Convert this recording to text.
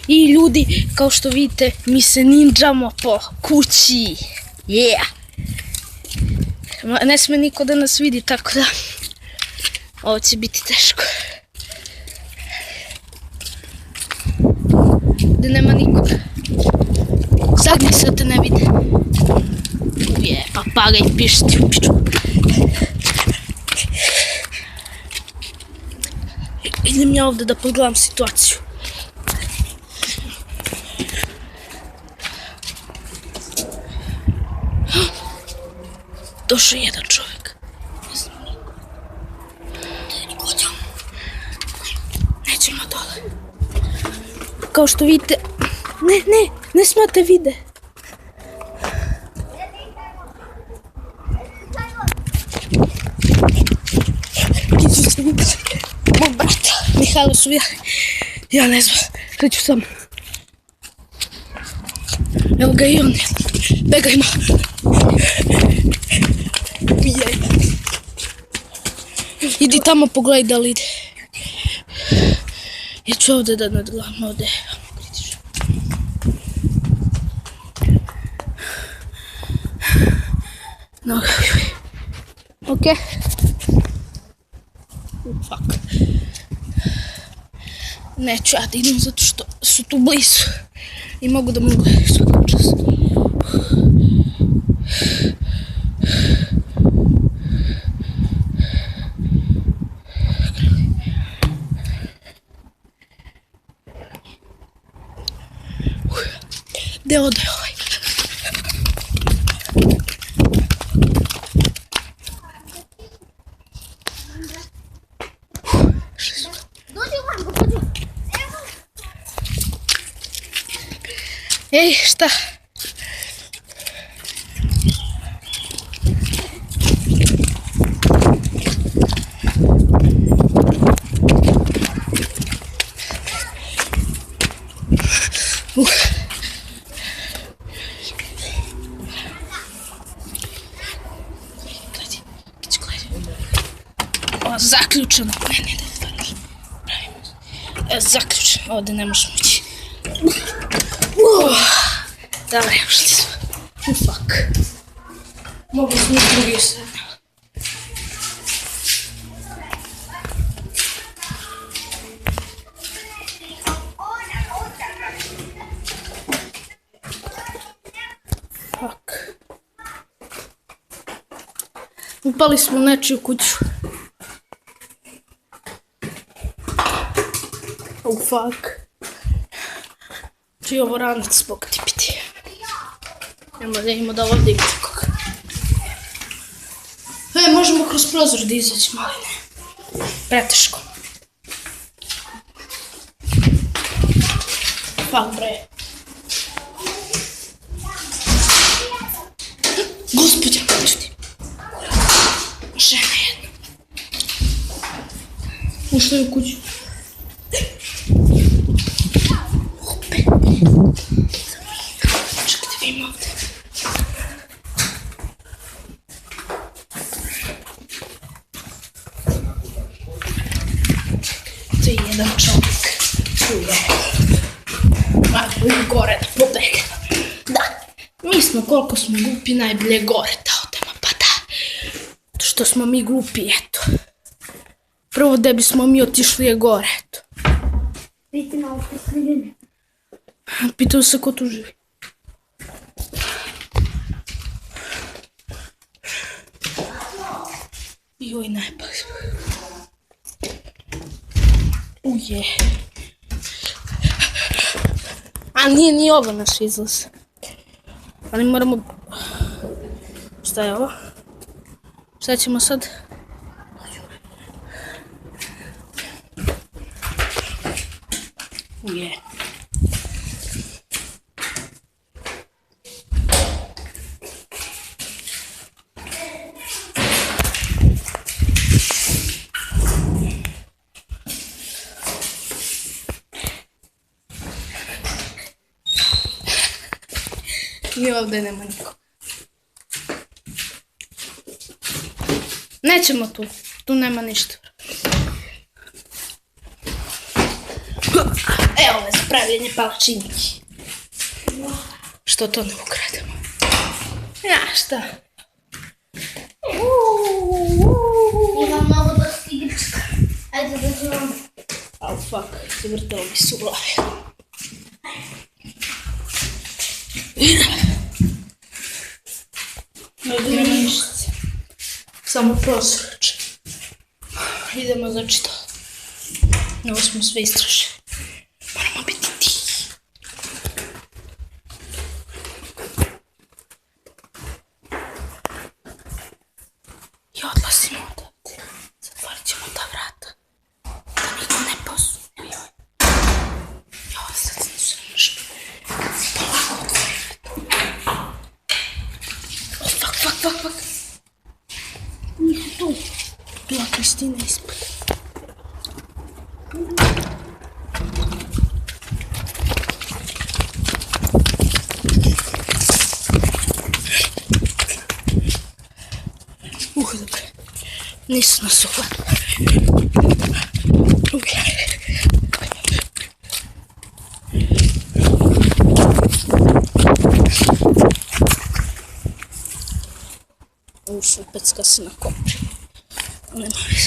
I ljudi, kao što vidite, mi se ninjamo po kući. Yeah! Ne sme niko da nas vidi, tako da ovo će biti teško. Da nema nikoga. Sagni se da te ne vide. Papagaj pišti u piču. Idem ja ovdje da pogledam situaciju. Došao jedan čovjek. Ne znam niko. Nećemo dole. Kao što vidite... Ne smate vide. Mog brata, Mihajlo su ja ne znam, kreću sam. Evo ga i on, begajmo. Idi tamo pogledaj da li ide. Ja ću ovdje da nadgledam, ovdje. No, ok. Fuck. Neću ja da idem zato što su tu blizu i mogu da mogu svakog časa. Gde ode ovaj? Ej, šta? Zaključeno. Ne, da otvaraš. Zaključeno. Ovdje ne možemo ići. Dobre, ušli smo. Fuck. Mogu smo s druge strane. Fuck. Upali smo u nečiju kuću. Oh fuck. Čiji ovo ranac zbog tipiti. Nemo da imamo da ovdje ima nekoga. Možemo kroz prozor da izađemo, ali ne. Preteško. Fuck bre. Gospodja, pusti. Žena jedna. Ušla je u kuću. To je jedan čovjek. Tu je. Najbolje gore da pobegnem. Da, mi smo koliko smo glupi najbolje gore da odemo, pa da. Što smo mi glupi, eto. Prvo da bismo mi otišli je gore, eto. Vidite malo poslednje. Pitao se ko tu živi. Joj, najbolje. Uje. A nije ni ovo naš izlaz. Ali moramo... Šta je ovo? Šta ćemo sad? Uje. I ovdje nema niko. Nećemo tu. Tu nema ništa. Evo me, pravljenje palačinki. Što to ne ukrademo? Ja, šta? Imam mnogo dosta igrička. Ajde da ću vam... Au, fuck, zavrtalo mi se u glavi. Ne idemo ništa. Samo prosrač. Idemo, znači to. Ovo smo sve istražili. Moramo biti tihi. I odlazimo odavde. Zatvorit ćemo ta vrata. Da niko ne posumnja. Joj, sad se ne može. Polako otvori vrata. O, fuck. Nisu tu. Bila Kristina ispod. Dobro. Nisu nas uhvatili. Ušla pecka se na kopčinu. Nema veze.